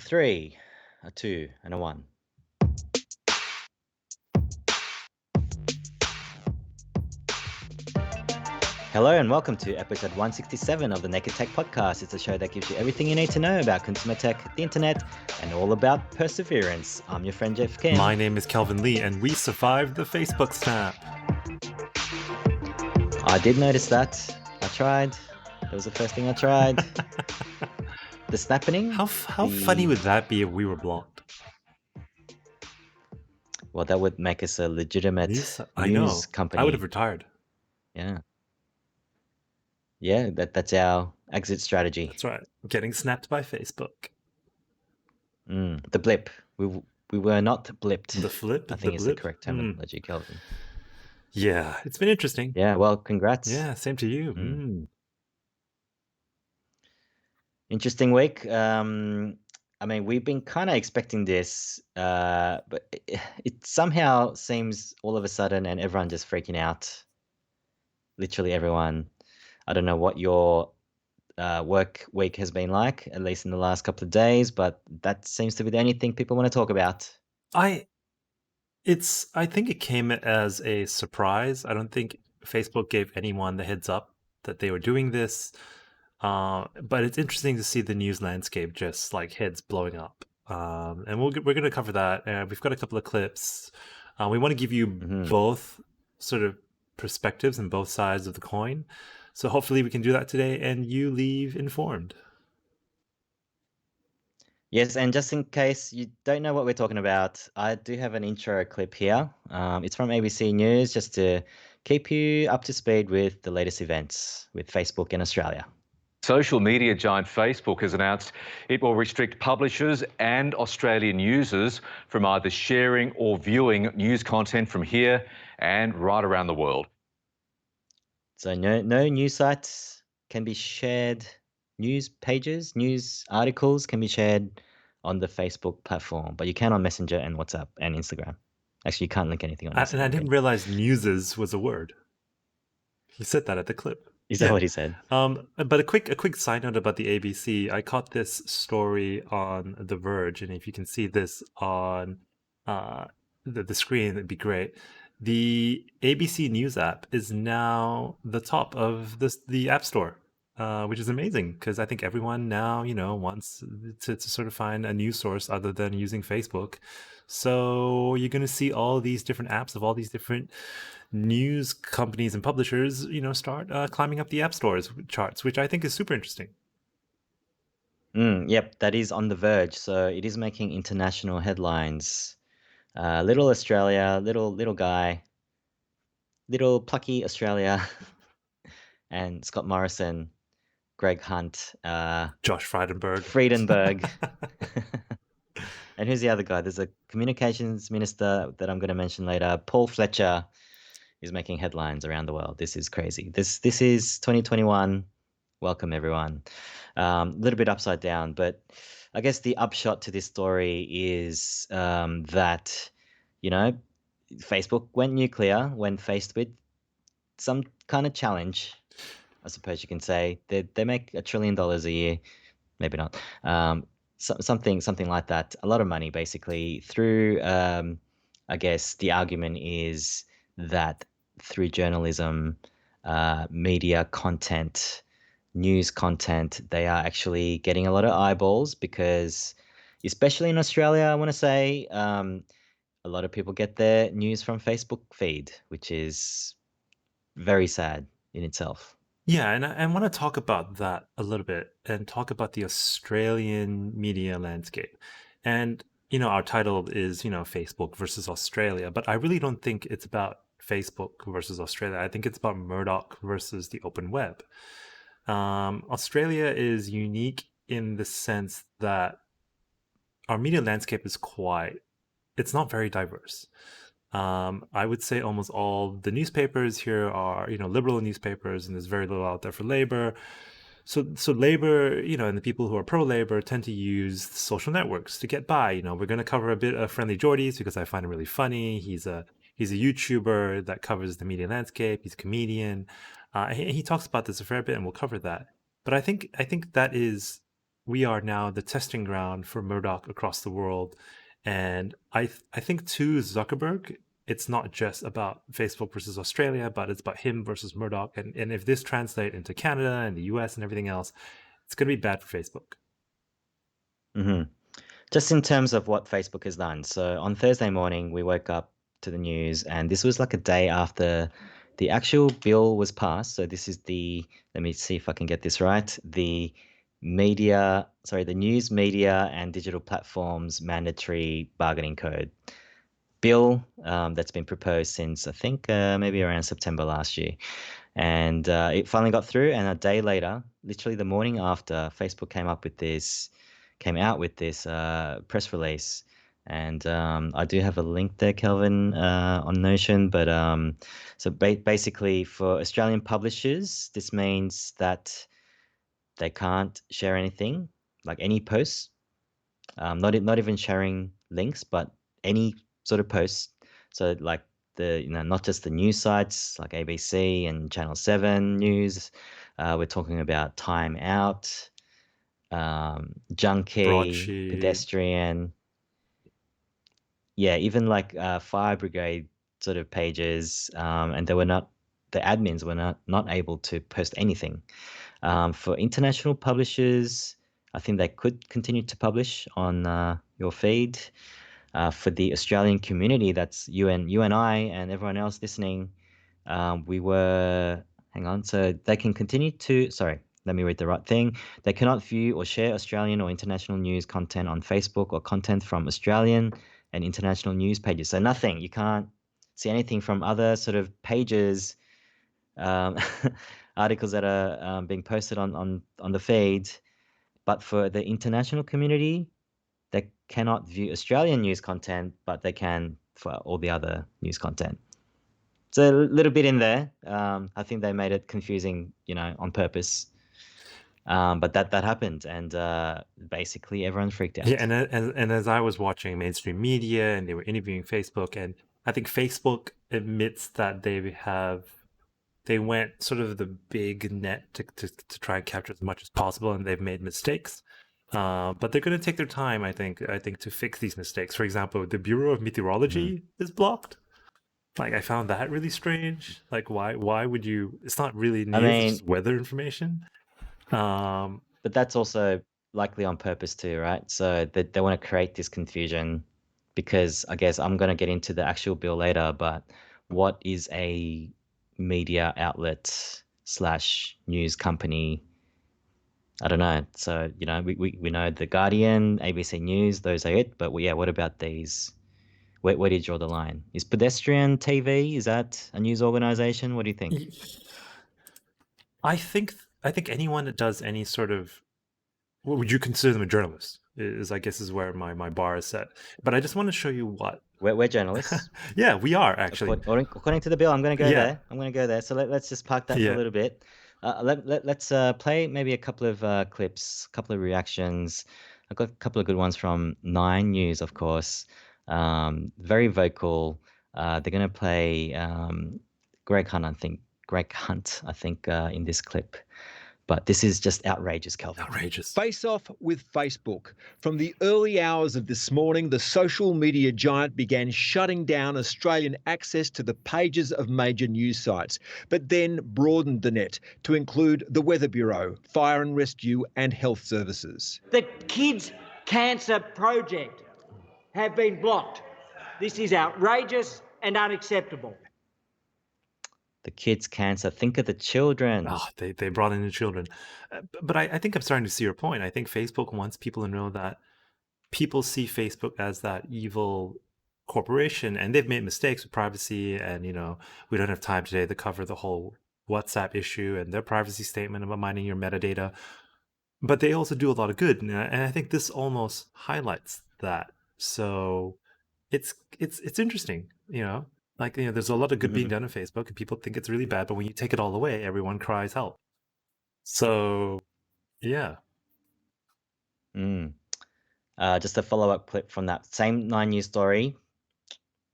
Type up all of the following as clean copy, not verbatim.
A three, a two, and a one. Hello and welcome to episode 167 of the Naked Tech Podcast. It's a show that gives you everything you need to know about consumer tech, the internet, and all about perseverance. I'm your friend Jeff Kim. My name is Kelvin Lee, and we survived the Facebook snap. I did notice that. I tried. That was the first thing I tried. The snapping. How funny would that be if we were blocked? Well, that would make us a legitimate news company. I would have retired. Yeah. Yeah, that's our exit strategy. That's right. Getting snapped by Facebook. The blip. We were not blipped. The flip? I think it's the correct terminology, Kelvin. Yeah, it's been interesting. Yeah, well, congrats. Yeah, same to you. Interesting week. I mean, we've been kind of expecting this, but it somehow seems all of a sudden and everyone just freaking out. Literally everyone. I don't know what your work week has been like, at least in the last couple of days, but that seems to be the only thing people want to talk about. I think it came as a surprise. I don't think Facebook gave anyone the heads up that they were doing this. But it's interesting to see the news landscape just like heads blowing up. And we're going to cover that. We've got a couple of clips. We want to give you both sort of perspectives and both sides of the coin. So hopefully we can do that today and you leave informed. Yes, and just in case you don't know what we're talking about, I do have an intro clip here. It's from ABC News, just to keep you up to speed with the latest events with Facebook in Australia. Social media giant Facebook has announced it will restrict publishers and Australian users from either sharing or viewing news content from here and right around the world. So no news sites can be shared, news pages, news articles can be shared on the Facebook platform, but you can on Messenger and WhatsApp and Instagram. Actually, you can't link anything on Instagram. And I didn't realize newses was a word. He said that at the clip. Is that what he said? But a quick side note about the ABC. I caught this story on The Verge, and if you can see this on the screen, it'd be great. The ABC News app is now the top of the App Store, which is amazing because I think everyone now, wants to sort of find a news source other than using Facebook. So you're going to see all these different apps of all these different news companies and publishers, start climbing up the App Store's charts, which I think is super interesting. Yep, that is on The Verge. So it is making international headlines. Little Australia, little guy, little plucky Australia, and Scott Morrison, Greg Hunt, Josh Frydenberg. And who's the other guy? There's a communications minister that I'm going to mention later. Paul Fletcher is making headlines around the world. This is crazy. This is 2021. Welcome, everyone. A little bit upside down, but I guess the upshot to this story is that, Facebook went nuclear when faced with some kind of challenge, I suppose you can say. They make $1 trillion a year. Maybe not. Something like that. A lot of money, basically, through, I guess, the argument is that through journalism, media content, news content, they are actually getting a lot of eyeballs because, especially in Australia, I want to say, a lot of people get their news from Facebook feed, which is very sad in itself. Yeah, and I want to talk about that a little bit and talk about the Australian media landscape. And, our title is, Facebook versus Australia, but I really don't think it's about Facebook versus Australia. I think it's about Murdoch versus the open web. Australia is unique in the sense that our media landscape is it's not very diverse. I would say almost all the newspapers here are, liberal newspapers, and there's very little out there for Labor. So Labor, and the people who are pro-Labor tend to use social networks to get by. We're going to cover a bit of Friendly Jordies because I find him really funny. He's a YouTuber that covers the media landscape. He's a comedian. He talks about this a fair bit, and we'll cover that. But I think that is we are now the testing ground for Murdoch across the world. And I think to Zuckerberg, it's not just about Facebook versus Australia, but it's about him versus Murdoch. And if this translates into Canada and the US and everything else, it's going to be bad for Facebook. Hmm. Just in terms of what Facebook has done. So on Thursday morning, we woke up to the news, and this was like a day after the actual bill was passed. So this is let me see if I can get this right. The News Media and Digital Platforms Mandatory Bargaining Code bill that's been proposed since I think maybe around September last year. And it finally got through. And a day later, literally the morning after, Facebook came out with this press release. And I do have a link there, Kelvin, on Notion. But so basically, for Australian publishers, this means that they can't share anything, like any posts, not even sharing links, but any sort of posts. So like not just the news sites like ABC and Channel 7 News. We're talking about Time Out, Junkie, Broadsheet. Pedestrian. Yeah, even like fire brigade sort of pages, and the admins were not able to post anything. For international publishers, I think they could continue to publish on your feed. For the Australian community, that's you and I and everyone else listening, hang on, so they can continue to, sorry, let me read the right thing. They cannot view or share Australian or international news content on Facebook or content from Australian and international news pages. So nothing, you can't see anything from other sort of pages, articles that are being posted on the feed. But for the international community, they cannot view Australian news content, but they can for all the other news content. So a little bit in there. I think they made it confusing, on purpose. But that happened, and basically everyone freaked out. Yeah, and as I was watching mainstream media and they were interviewing Facebook, and I think Facebook admits that they went sort of the big net to try and capture as much as possible, and they've made mistakes. But they're going to take their time, I think, to fix these mistakes. For example, the Bureau of Meteorology is blocked. Like, I found that really strange. Like, why would you? It's not really news; it's just weather information. But that's also likely on purpose too, right? So they want to create this confusion because I guess I'm going to get into the actual bill later, but what is a media outlet / news company? I don't know. So, we know The Guardian, ABC News, those are it. But yeah, what about these? Where do you draw the line? Is Pedestrian TV, is that a news organization? What do you think? I think anyone that does any sort of, what would you consider them a journalist? I guess is where my bar is set. But I just want to show you what. We're journalists. Yeah, we are actually. According to the bill, I'm going to go there. I'm going to go there. So let's just park that for a little bit. Let's play maybe a couple of clips, a couple of reactions. I've got a couple of good ones from 9 News, of course. Very vocal. They're going to play Greg Hunt, I think, in this clip. But this is just outrageous, Kelvin. Outrageous. Face off with Facebook. From the early hours of this morning, the social media giant began shutting down Australian access to the pages of major news sites, but then broadened the net to include the Weather Bureau, Fire and Rescue and Health Services. The Kids Cancer Project have been blocked. This is outrageous and unacceptable. The kids' cancer. Think of the children. Oh, they brought in the children. But I think I'm starting to see your point. I think Facebook wants people to know that people see Facebook as that evil corporation, and they've made mistakes with privacy. And, we don't have time today to cover the whole WhatsApp issue and their privacy statement about mining your metadata. But they also do a lot of good. And I think this almost highlights that. So it's interesting, Like, there's a lot of good being done on Facebook, and people think it's really bad, but when you take it all away, everyone cries help. So, yeah. Just a follow-up clip from that same 9 News story.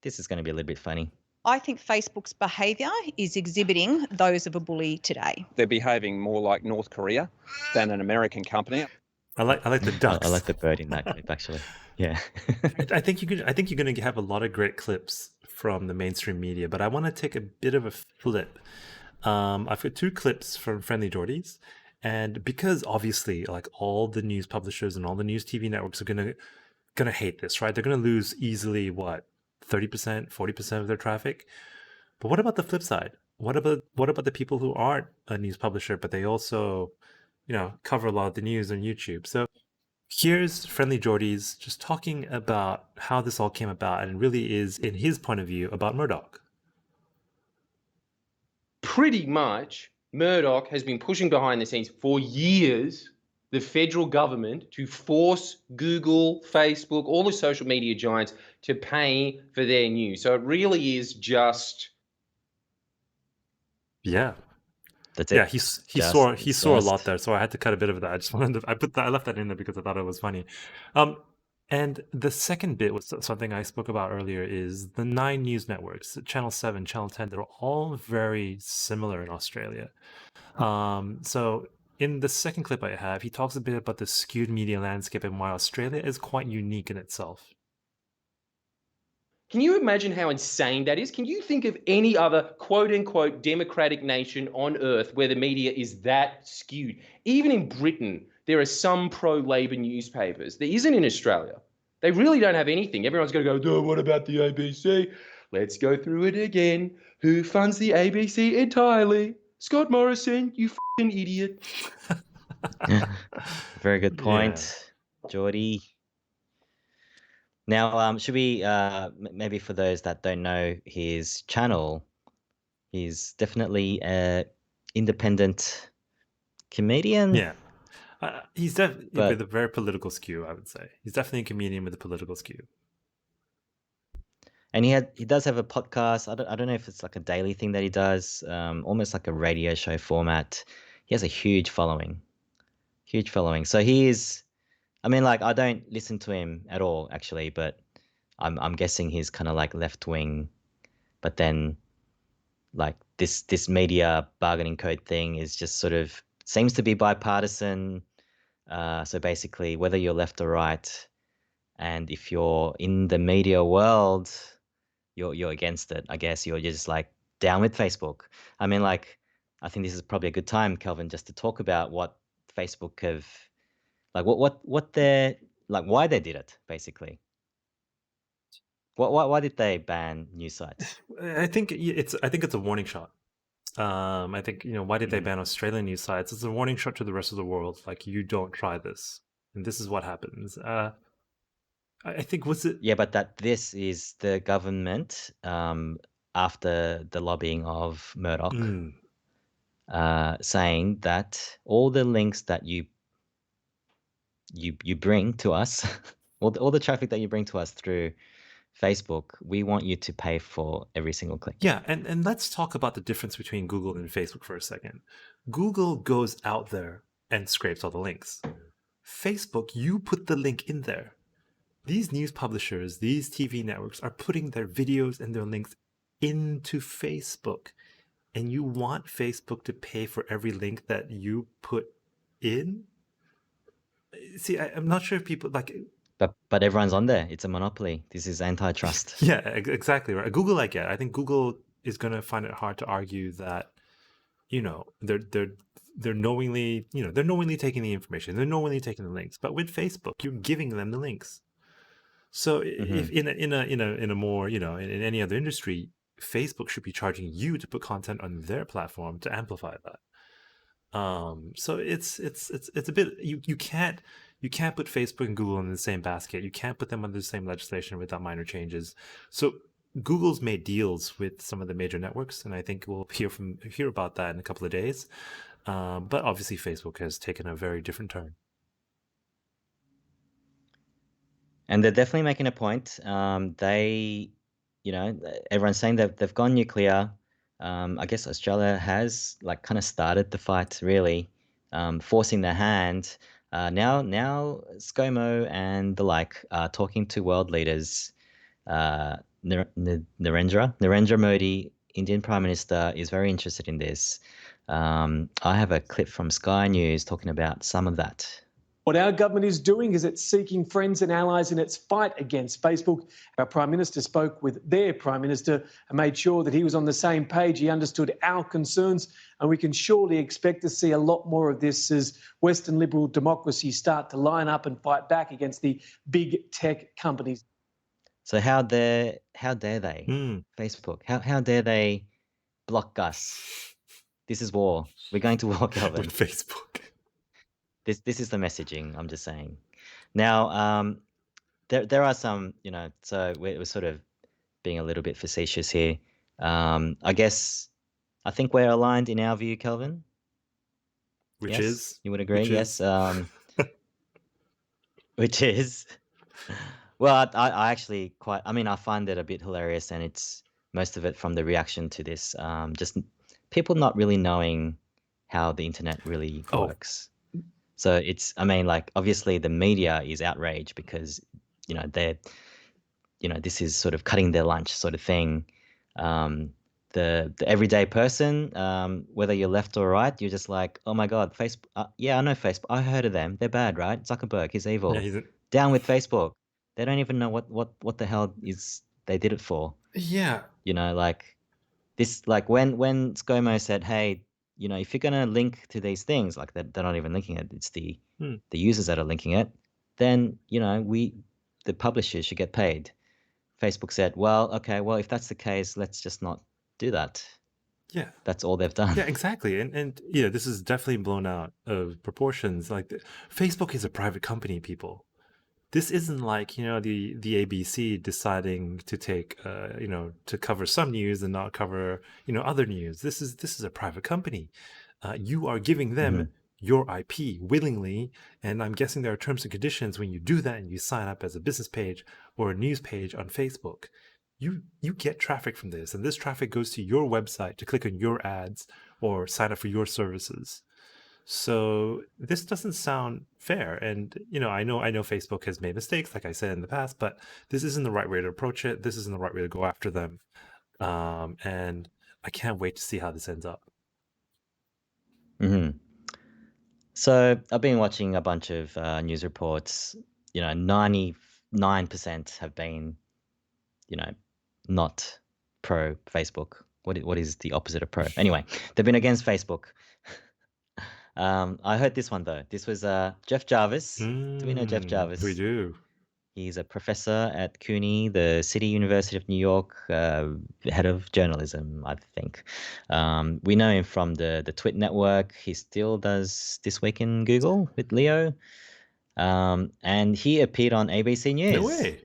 This is going to be a little bit funny. I think Facebook's behaviour is exhibiting those of a bully today. They're behaving more like North Korea than an American company. I like the I ducks. like the bird in that clip, actually. Yeah. I think I think you're going to have a lot of great clips from the mainstream media, but I want to take a bit of a flip. I've got two clips from Friendly Jordies, and because obviously, like all the news publishers and all the news TV networks are gonna hate this, right? They're gonna lose easily what 30%, 40% of their traffic. But what about the flip side? What about the people who aren't a news publisher, but they also, cover a lot of the news on YouTube? So here's Friendly Jordies just talking about how this all came about, and really is, in his point of view, about Murdoch. Pretty much, Murdoch has been pushing behind the scenes for years the federal government to force Google, Facebook, all the social media giants to pay for their news. So it really is just Yeah. That's it. Yeah, he saw a lot just- there, so I had to cut a bit of that. I just wanted to, I left that in there because I thought it was funny. And the second bit was something I spoke about earlier, is the 9 news networks, Channel 7, Channel 10, they're all very similar in Australia. So in the second clip I have, he talks a bit about the skewed media landscape and why Australia is quite unique in itself. Can you imagine how insane that is? Can you think of any other quote unquote democratic nation on earth where the media is that skewed? Even in Britain, there are some pro Labor newspapers. There isn't in Australia. They really don't have anything. Everyone's going to go, oh, what about the ABC? Let's go through it again. Who funds the ABC entirely? Scott Morrison, you fucking idiot. Very good point, Geordie. Now, should we maybe for those that don't know his channel, he's definitely a independent comedian. Yeah. He's definitely But- with a very political skew, I would say. He's definitely a comedian with a political skew. And he does have a podcast. I don't know if it's like a daily thing that he does, almost like a radio show format. He has a huge following. So he is, I mean, like, I don't listen to him at all, actually, but I'm guessing he's kind of like left wing, but then like this media bargaining code thing is just sort of seems to be bipartisan. So basically, whether you're left or right, and if you're in the media world, you're against it. I guess you're just like down with Facebook. I mean, like, I think this is probably a good time, Kelvin, just to talk about what Facebook have, like, what they're like, why they did it, basically. Why did they ban news sites? I think it's a warning shot. I think, why did they ban Australian news sites? It's a warning shot to the rest of the world. Like, you don't try this, and this is what happens. I think Yeah, but this is the government after the lobbying of Murdoch saying that all the links that you bring to us, all the traffic that you bring to us through Facebook, we want you to pay for every single click. Yeah, and let's talk about the difference between Google and Facebook for a second. Google goes out there and scrapes all the links. Facebook, you put the link in there. These news publishers, these TV networks are putting their videos and their links into Facebook. And you want Facebook to pay for every link that you put in? See, I'm not sure if people like... But everyone's on there. It's a monopoly. This is antitrust. Yeah, exactly right. Google, I get. I think Google is going to find it hard to argue that, they're knowingly, they're knowingly taking the information. They're knowingly taking the links. But with Facebook, you're giving them the links. So if in a more, in any other industry, Facebook should be charging you to put content on their platform to amplify that. So it's a bit, you can't put Facebook and Google in the same basket. You can't put them under the same legislation without minor changes. So Google's made deals with some of the major networks, and I think we'll hear about that in a couple of days. But obviously Facebook has taken a very different turn. And they're definitely making a point. They, everyone's saying that they've gone nuclear. I guess Australia has like kind of started the fight, really, forcing their hand. Now ScoMo and the like are talking to world leaders. Narendra Modi, Indian Prime Minister, is very interested in this. I have a clip from Sky News talking about some of that. What our government is doing is it's seeking friends and allies in its fight against Facebook. Our Prime Minister spoke with their Prime Minister and made sure that he was on the same page. He understood our concerns, and we can surely expect to see a lot more of this as Western liberal democracies start to line up and fight back against the big tech companies. So how dare they? Mm. Facebook. How dare they block us? This is war. We're going to war, Kelvin. With Facebook. This is the messaging. I'm just saying. Now, there are some, so we're sort of being a little bit facetious here. I think we're aligned in our view, Kelvin. Which Yes? is? You would agree? Which Yes. is? Which is? Well, I actually I find it a bit hilarious, and it's most of it from the reaction to this. Just people not really knowing how the internet really works. So it's, obviously the media is outraged because, they're, this is sort of cutting their lunch sort of thing. The everyday person, whether you're left or right, you're just like, oh my God, Facebook. Yeah, I know Facebook. I heard of them. They're bad, right? Zuckerberg, he's evil. Yeah, down with Facebook. They don't even know what the hell is they did it for. Yeah. This, when ScoMo said, hey, if you're gonna link to these things, like they're not even linking it, it's the users that are linking it, then the publishers should get paid. Facebook said, well, okay, well, if that's the case, let's just not do that. Yeah. That's all they've done. Yeah, exactly. And this is definitely blown out of proportions. Like Facebook is a private company, people. This isn't like, the ABC deciding to take, to cover some news and not cover, other news. This is a private company. You are giving them your IP willingly. And I'm guessing there are terms and conditions when you do that and you sign up as a business page or a news page on Facebook. You get traffic from this, and this traffic goes to your website to click on your ads or sign up for your services. So this doesn't sound fair. And, I know Facebook has made mistakes, like I said in the past, but this isn't the right way to approach it. This isn't the right way to go after them. And I can't wait to see how this ends up. So I've been watching a bunch of news reports. 99% have been, not pro Facebook. What is the opposite of pro? Anyway, they've been against Facebook. I heard this one though. This was Jeff Jarvis. Do we know Jeff Jarvis? We do. He's a professor at CUNY, the City University of New York, head of journalism, I think. We know him from the Twit Network. He still does This Week in Google with Leo. And he appeared on ABC News. No way.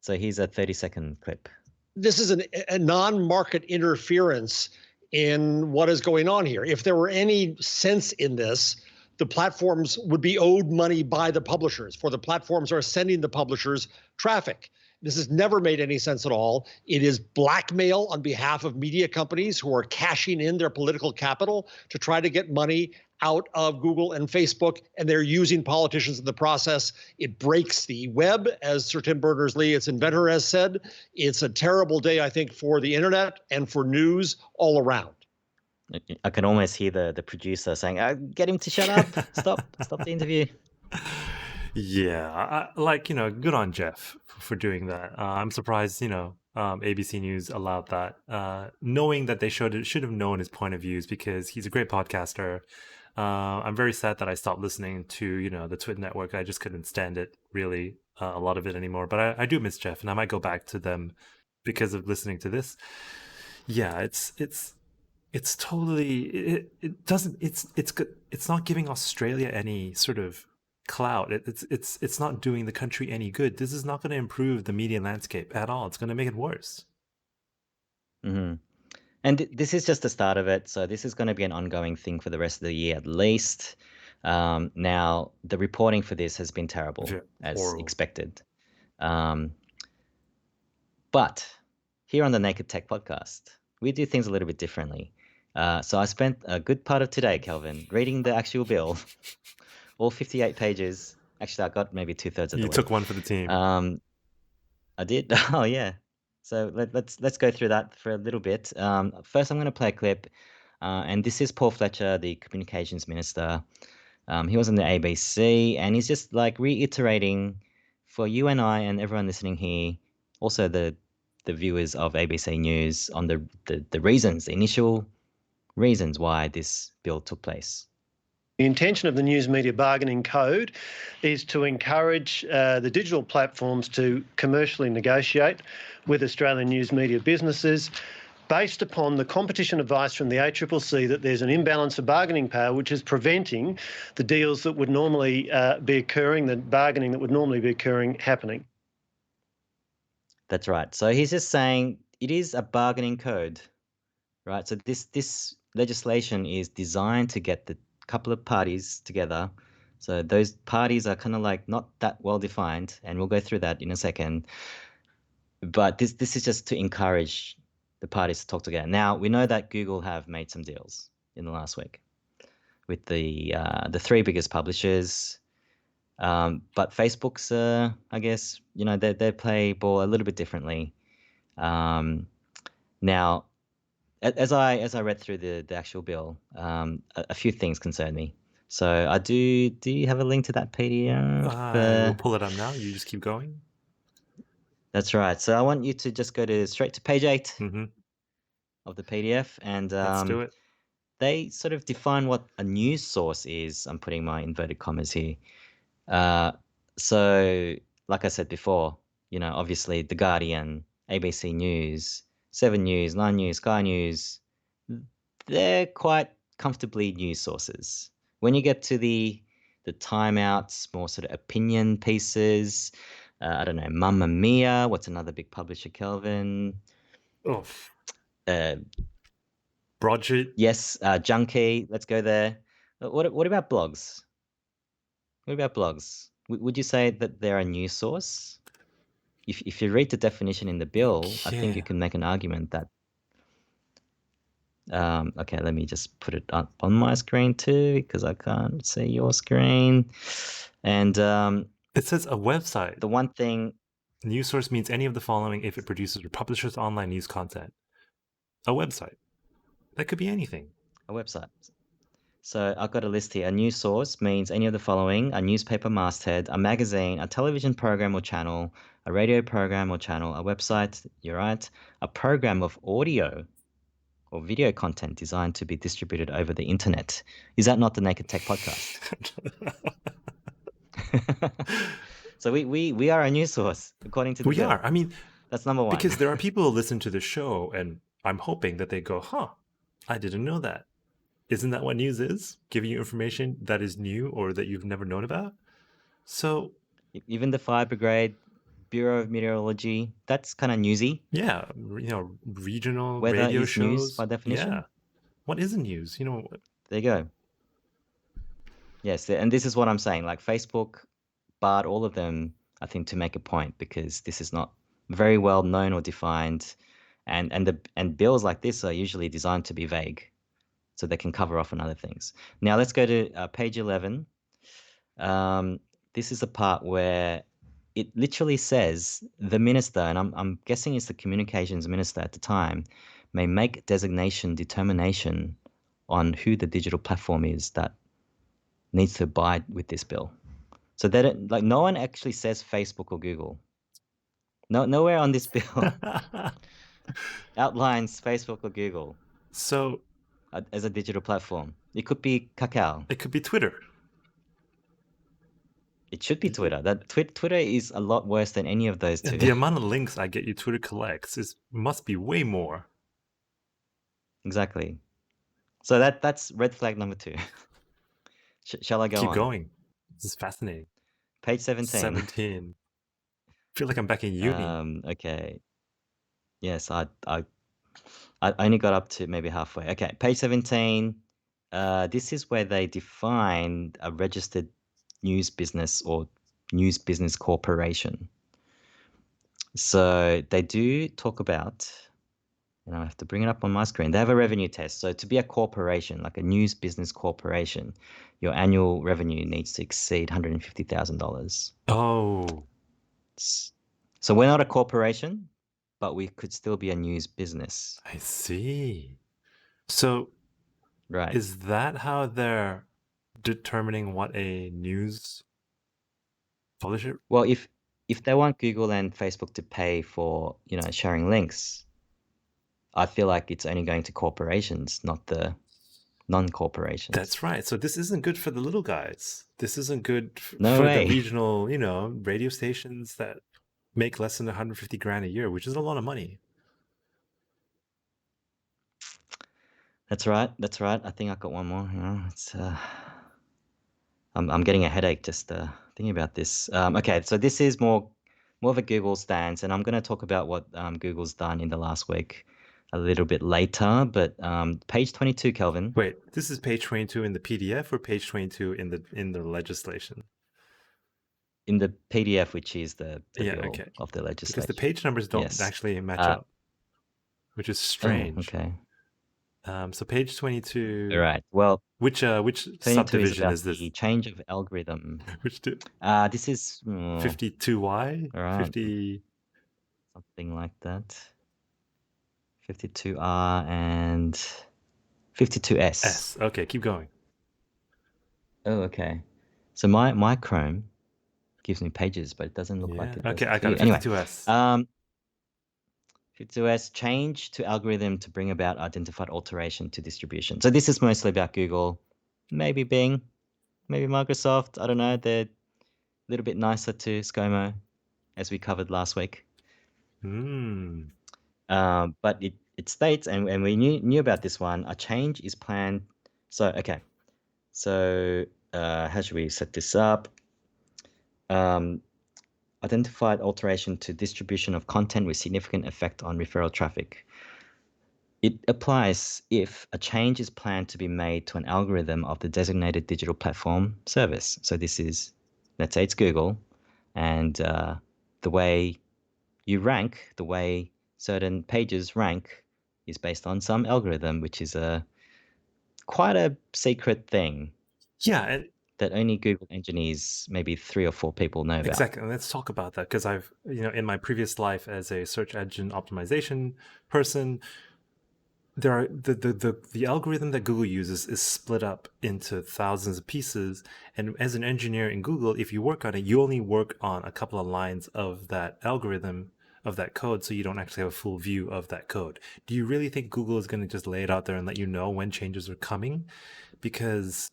So here's a 30-second clip. This is a non-market interference in what is going on here. If there were any sense in this, the platforms would be owed money by the publishers, for the platforms are sending the publishers traffic. This has never made any sense at all. It is blackmail on behalf of media companies who are cashing in their political capital to try to get money out of Google and Facebook, and they're using politicians in the process. It breaks the web, as Sir Tim Berners-Lee, its inventor, has said. It's a terrible day, I think, for the internet and for news all around. I can almost hear the producer saying, get him to shut up. Stop the interview. Yeah, good on Jeff for doing that. I'm surprised, ABC News allowed that, knowing that they should have known his point of views, because he's a great podcaster. I'm very sad that I stopped listening to, the Twit Network. I just couldn't stand it, really, a lot of it anymore. But I do miss Jeff, and I might go back to them because of listening to this. Yeah, it's totally, it doesn't, it's not giving Australia any sort of clout. It's not doing the country any good. This is not going to improve the media landscape at all. It's going to make it worse. And this is just the start of it. So this is going to be an ongoing thing for the rest of the year at least. Now, the reporting for this has been terrible, as expected. But here on the Naked Tech Podcast, we do things a little bit differently. So I spent a good part of today, Kelvin, reading the actual bill, all 58 pages. Actually, I got maybe 2/3 of the way. You took one for the team. I did. Oh yeah. So let's go through that for a little bit. First, I'm going to play a clip, and this is Paul Fletcher, the communications minister. He was on the ABC, and he's just like reiterating for you and I and everyone listening here, also the viewers of ABC News, on the reasons, the initial reasons why this bill took place. The intention of the News Media Bargaining Code is to encourage the digital platforms to commercially negotiate with Australian news media businesses based upon the competition advice from the ACCC that there's an imbalance of bargaining power which is preventing the deals that would normally be occurring, the bargaining that would normally be occurring, happening. That's right. So he's just saying it is a bargaining code, right? So this legislation is designed to get the couple of parties together. So those parties are kind of like not that well defined, and we'll go through that in a second. But this is just to encourage the parties to talk together. Now, we know that Google have made some deals in the last week with the three biggest publishers. But Facebook's, I guess, they play ball a little bit differently. Now, as I read through the actual bill, a few things concern me. So I do you have a link to that PDF? We'll pull it up now. You just keep going. That's right. So I want you to just go straight to page 8 Mm-hmm. of the PDF, and Let's do it. they sort of define what a news source is. I'm putting my inverted commas here. So, like I said before, obviously The Guardian, ABC News, 7 News, 9 News, Sky News, they're quite comfortably news sources. When you get to the Time Out's more sort of opinion pieces, I don't know, Mamma Mia, what's another big publisher, Kelvin? Oh. Broadsheet. Yes, Junkie, let's go there. What about blogs? What about blogs? Would you say that they're a news source? If you read the definition in the bill, I think you can make an argument that. Okay, let me just put it up on my screen too, because I can't see your screen. And it says a website. The one thing. News source means any of the following if it produces or publishes online news content. A website. That could be anything. A website. So I've got a list here. A news source means any of the following: a newspaper masthead, a magazine, a television program or channel, a radio program or channel, a website, you're right, a program of audio or video content designed to be distributed over the internet. Is that not the Naked Tech Podcast? So we are a news source, according to the bill. We are. I mean, that's number one. Because there are people who listen to the show, and I'm hoping that they go, I didn't know that. Isn't that what news is? Giving you information that is new or that you've never known about? So even the Fire Brigade, Bureau of Meteorology, that's kind of newsy. Yeah, regional weather radio is shows. News by definition. Yeah. What isn't news? There you go. Yes, and this is what I'm saying. Like Facebook barred all of them, I think, to make a point, because this is not very well known or defined, and bills like this are usually designed to be vague, so they can cover off on other things. Now let's go to page 11. This is the part where it literally says the minister, and I'm guessing it's the communications minister at the time, may make determination on who the digital platform is that needs to abide with this bill. So that no one actually says Facebook or Google. Nowhere on this bill outlines Facebook or Google. So as a digital platform, it could be Kakao. It could be Twitter. It should be Twitter. Twitter is a lot worse than any of those two. The amount of links I get you Twitter collects must be way more. Exactly. So that's red flag number 2. Shall I go on? Keep going. This is fascinating. Page 17. 17. I feel like I'm back in uni. Okay. Yes, I only got up to maybe halfway. Okay, page 17. This is where they define a registered news business or news business corporation. So they do talk about, and I have to bring it up on my screen. They have a revenue test. So to be a corporation, like a news business corporation, your annual revenue needs to exceed $150,000. Oh. So we're not a corporation, but we could still be a news business. I see. So right. Is that how they're determining what a news publisher? Well, if they want Google and Facebook to pay for, sharing links, I feel like it's only going to corporations, not the non-corporations. That's right. So this isn't good for the little guys. This isn't good No for way. the regional, radio stations that make less than 150 grand a year, which is a lot of money. That's right. I think I've got one more. It's I'm getting a headache just thinking about this. Okay, so this is more of a Google stance, and I'm going to talk about what Google's done in the last week a little bit later. But page 22, Kelvin. Wait, this is page 22 in the PDF or page 22 in the legislation? In the PDF, which is the Yeah, bill okay. of the legislation. Because the page numbers don't Yes. actually match up, which is strange. Oh, okay. So page 22. All right. Well, which subdivision is is this? The change of algorithm. Which this is 52Y. All right. 50 something like that. 52R and 52S. S. Okay, keep going. Oh, okay. So my Chrome gives me pages, but it doesn't look like it does. Okay, I got it. Anyway, 52S. 52S change to algorithm to bring about identified alteration to distribution. So this is mostly about Google, maybe Bing, maybe Microsoft. I don't know. They're a little bit nicer to ScoMo, as we covered last week. But it states, and we knew about this one, a change is planned. So, okay. So how should we set this up? Identified alteration to distribution of content with significant effect on referral traffic. It applies if a change is planned to be made to an algorithm of the designated digital platform service. So this is, let's say it's Google, and the way you rank, the way certain pages rank is based on some algorithm, which is quite a secret thing. Yeah, that only Google engineers, maybe 3 or 4 people know about. Exactly. And let's talk about that, because I've, in my previous life as a search engine optimization person, there are the algorithm that Google uses is split up into thousands of pieces. And as an engineer in Google, if you work on it, you only work on a couple of lines of that algorithm, of that code, so you don't actually have a full view of that code. Do you really think Google is going to just lay it out there and let you know when changes are coming? Because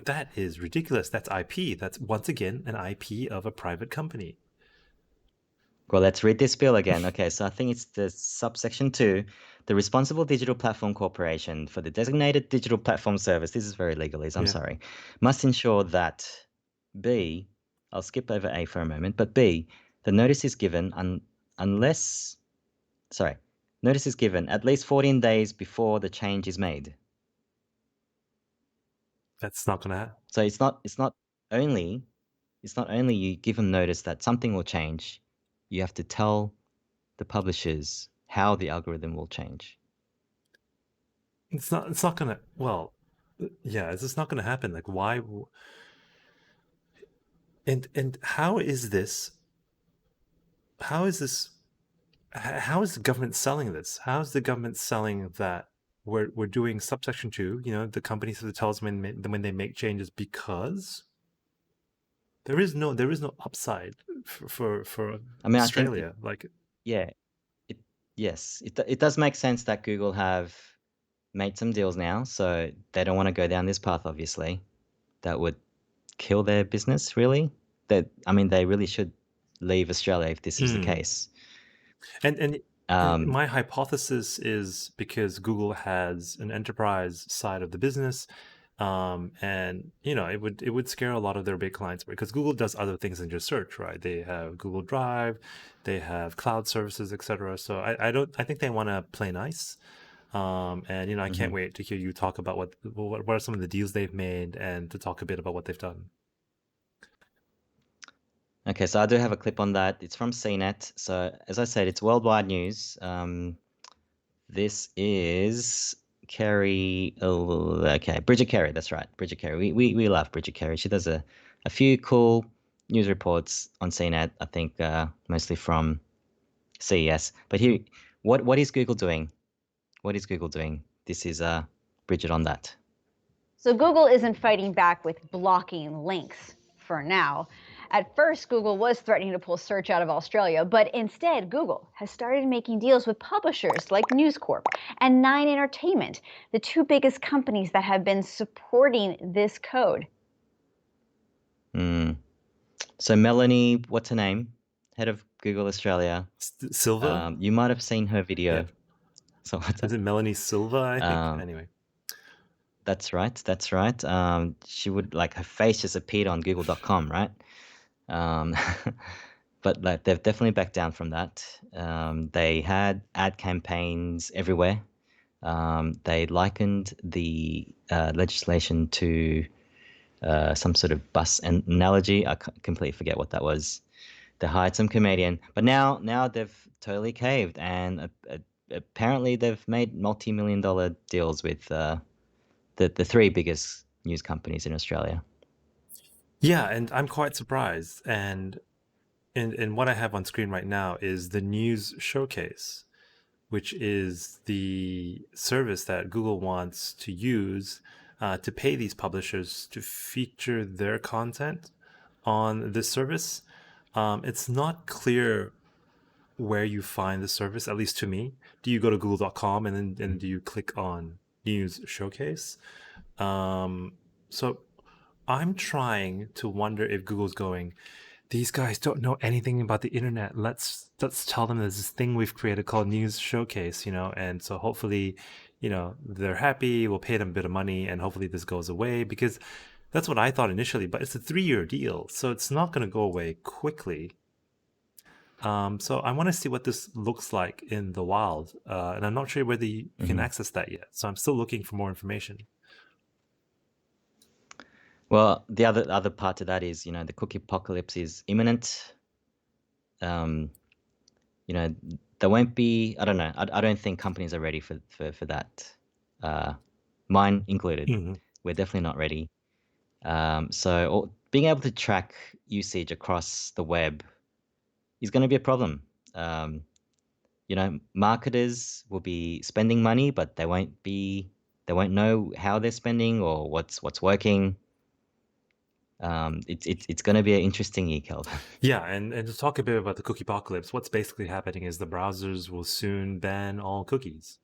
that is ridiculous. That's IP. That's, once again, an IP of a private company. Well, let's read this bill again. Okay, so I think it's the subsection 2. The Responsible Digital Platform Corporation for the designated digital platform service, this is very legalese, I'm sorry, must ensure that B, I'll skip over A for a moment, but B, the notice is given notice is given at least 14 days before the change is made. That's not going to happen. So it's not only you give them notice that something will change, you have to tell the publishers how the algorithm will change. It's not going to, well, yeah, it's just not going to happen. Like, why? And how is the government selling this? How is the government selling that we're doing subsection 2, the companies have to tell us when they make changes, because there is no upside for Australia. It does make sense that Google have made some deals now, so they don't want to go down this path, obviously. That would kill their business, really. They really should leave Australia if this is the case. And my hypothesis is because Google has an enterprise side of the business, and it would scare a lot of their big clients, because Google does other things than just search, right? They have Google Drive, they have cloud services, etc. So I think they want to play nice, and I can't wait to hear you talk about what are some of the deals they've made, and to talk a bit about what they've done. Okay, so I do have a clip on that. It's from CNET. So as I said, it's worldwide news. This is Bridget Carey. That's right, Bridget Carey. We love Bridget Carey. She does a few cool news reports on CNET, I think mostly from CES. But here, what is Google doing? What is Google doing? This is Bridget on that. So Google isn't fighting back with blocking links for now. At first, Google was threatening to pull search out of Australia, but instead, Google has started making deals with publishers like News Corp and Nine Entertainment, the two biggest companies that have been supporting this code. So Melanie, what's her name? Head of Google Australia. Silva? You might have seen her video. Yeah. So what's Is it Melanie Silva, I think? Anyway. That's right. That's right. She would like her face just appeared on Google.com, right? But like they've definitely backed down from that. They had ad campaigns everywhere. They likened the legislation to some sort of bus analogy. I completely forget what that was. They hired some comedian, but now they've totally caved, and apparently they've made multi-million-dollar deals with the three biggest news companies in Australia. Yeah, and I'm quite surprised. And what I have on screen right now is the News Showcase, which is the service that Google wants to use to pay these publishers to feature their content on this service. It's not clear where you find the service, at least to me. Do you go to google.com and then do you click on News Showcase? So I'm trying to wonder if Google's going, these guys don't know anything about the internet. Let's tell them there's this thing we've created called News Showcase, and so hopefully, they're happy. We'll pay them a bit of money, and hopefully this goes away, because that's what I thought initially. But it's a 3-year deal, so it's not going to go away quickly. So I want to see what this looks like in the wild, and I'm not sure whether you can access that yet. So I'm still looking for more information. Well, the other part to that is, the cookie apocalypse is imminent. There won't be. I don't know. I don't think companies are ready for that. Mine included. We're definitely not ready. So being able to track usage across the web is going to be a problem. Marketers will be spending money, but they won't know how they're spending or what's working. It's going to be an interesting year, Kelvin. Yeah, and to talk a bit about the cookie apocalypse, what's basically happening is the browsers will soon ban all cookies.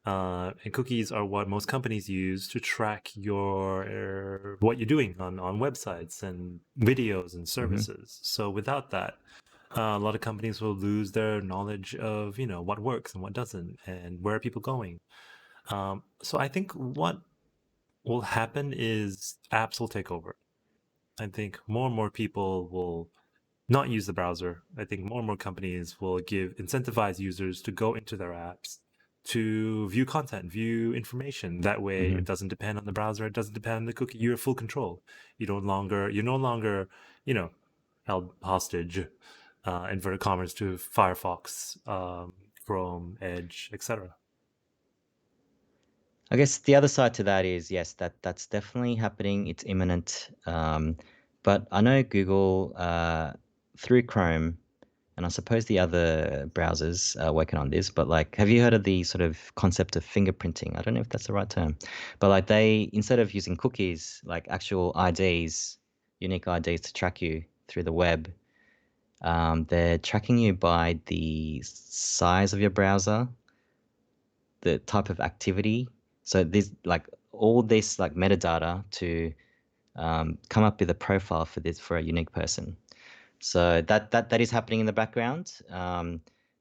And cookies are what most companies use to track what you're doing on websites and videos and services. So without that, a lot of companies will lose their knowledge of what works and what doesn't, and where are people going. So I think what will happen is apps will take over. I think more and more people will not use the browser. I think more and more companies will incentivize users to go into their apps to view content, view information. That way, it doesn't depend on the browser. It doesn't depend on the cookie. You're full control. You're no longer, held hostage, inverted commas, to Firefox, Chrome, Edge, etc. I guess the other side to that is, yes, that's definitely happening. It's imminent. But I know Google, through Chrome, and I suppose the other browsers are working on this, but like, have you heard of the sort of concept of fingerprinting? I don't know if that's the right term, but like instead of using cookies, like actual IDs, unique IDs to track you through the web, they're tracking you by the size of your browser, the type of activity. So there's all this metadata to come up with a profile for a unique person. So that is happening in the background.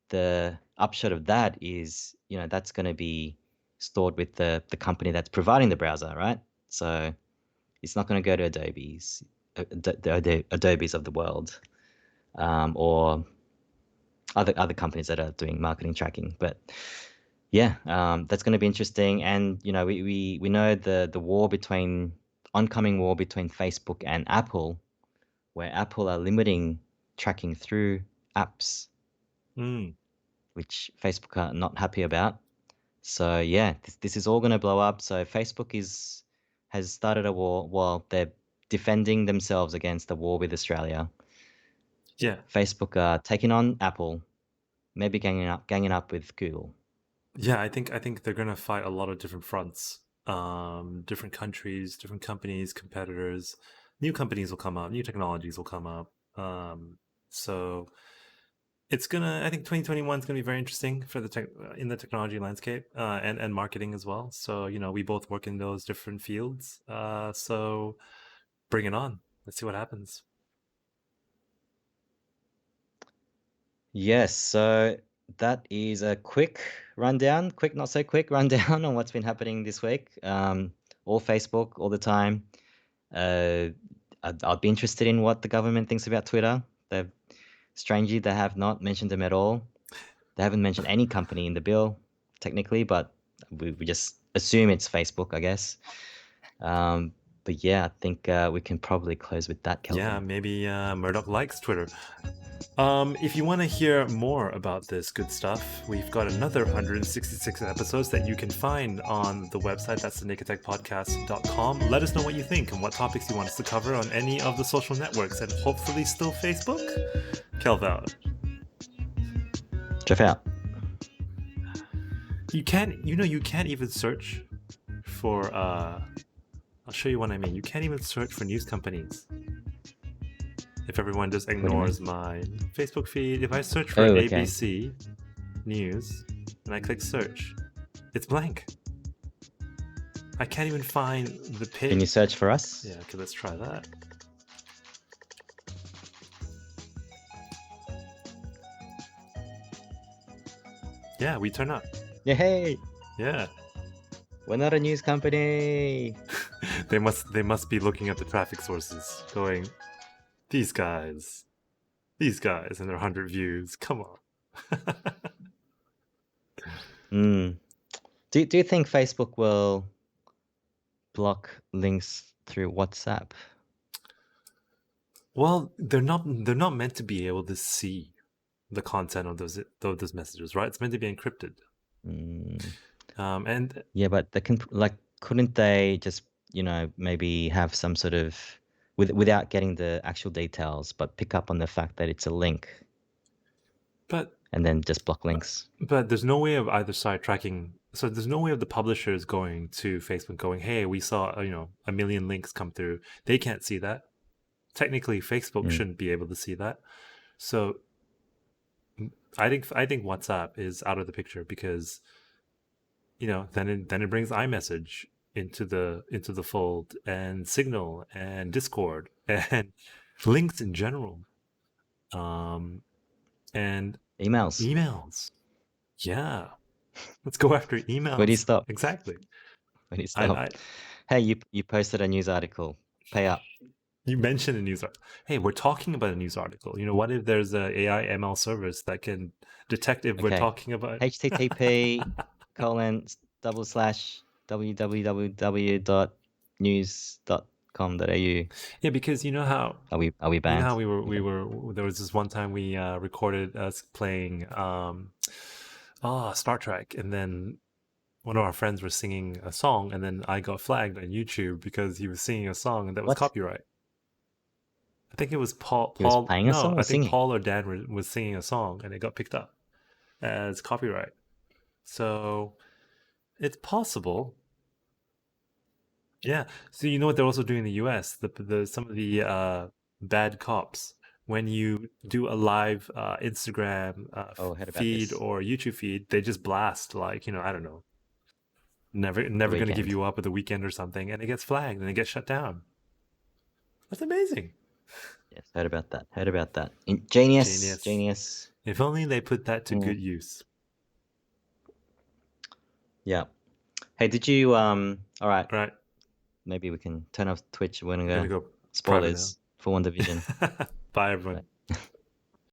The upshot of that is, that's going to be stored with the company that's providing the browser, right? So it's not going to go to the Adobes of the world, or other companies that are doing marketing tracking. But yeah, that's going to be interesting. And we know the oncoming war between Facebook and Apple, where Apple are limiting tracking through apps, which Facebook are not happy about. So yeah, this is all going to blow up. So Facebook has started a war. Well, they're defending themselves against the war with Australia. Yeah, Facebook are taking on Apple, maybe ganging up with Google. Yeah, I think they're gonna fight a lot of different fronts. different countries, different companies, competitors. New companies will come up, new technologies will come up. So it's gonna. I think 2021 is gonna be very interesting for in the technology landscape and marketing as well. So we both work in those different fields. So bring it on. Let's see what happens. Yes, so that is a quick rundown, quick, not so quick rundown on what's been happening this week. All Facebook, all the time. I'd be interested in what the government thinks about Twitter. Strangely, they have not mentioned them at all. They haven't mentioned any company in the bill, technically, but we just assume it's Facebook, I guess. But yeah, I think we can probably close with that, Kelvin. Yeah, maybe Murdoch likes Twitter. If you want to hear more about this good stuff, we've got another 166 episodes that you can find on the website. That's thenakedtechpodcast.com. Let us know what you think and what topics you want us to cover on any of the social networks, and hopefully still Facebook. Kelvin. Jeff out. You can't even search for I'll show you what I mean. You can't even search for news companies. If everyone just ignores my Facebook feed, if I search for ABC News and I click search, it's blank. I can't even find the page. Can you search for us? Yeah, okay, let's try that. Yeah, we turn up. Yay! Yeah. We're not a news company. They must be looking at the traffic sources, going, These guys and their 100 views. Come on. Do you think Facebook will block links through WhatsApp? Well, they're not meant to be able to see the content of those messages, right? It's meant to be encrypted. And yeah, but they can couldn't they just maybe have some sort of without getting the actual details, but pick up on the fact that it's a link, and then just block links. But there's no way of either side tracking. So there's no way of the publishers going to Facebook going, "Hey, we saw 1 million links come through." They can't see that. Technically, Facebook shouldn't be able to see that. So I think WhatsApp is out of the picture because then it brings iMessage into the fold, and Signal and Discord and links in general, and emails. Yeah, let's go after emails. Where do you stop? Exactly. Where do you stop? Hey, you posted a news article. Pay up. You mentioned a news article. Hey, we're talking about a news article. What if there's a AI ML service that can detect if we're talking about http://www.news.com.au. Yeah, because are we banned? How we were there was this one time we recorded us playing Star Trek, and then one of our friends was singing a song, and then I got flagged on YouTube because he was singing a song and that was copyright. I think it was Paul. He was playing a song or think singing? Paul or Dan was singing a song and it got picked up as copyright. So it's possible. Yeah. So you know what they're also doing in the US? Some of the bad cops, when you do a live Instagram feed or YouTube feed, they just blast I don't know, never going to give you up at the weekend or something, and it gets flagged and it gets shut down. That's amazing. Yes, heard about that. Genius. If only they put that to good use. Yeah. Hey, did you all right. Right. Maybe we can turn off Twitch. We're gonna go spoilers for WandaVision. Bye everyone. Bye.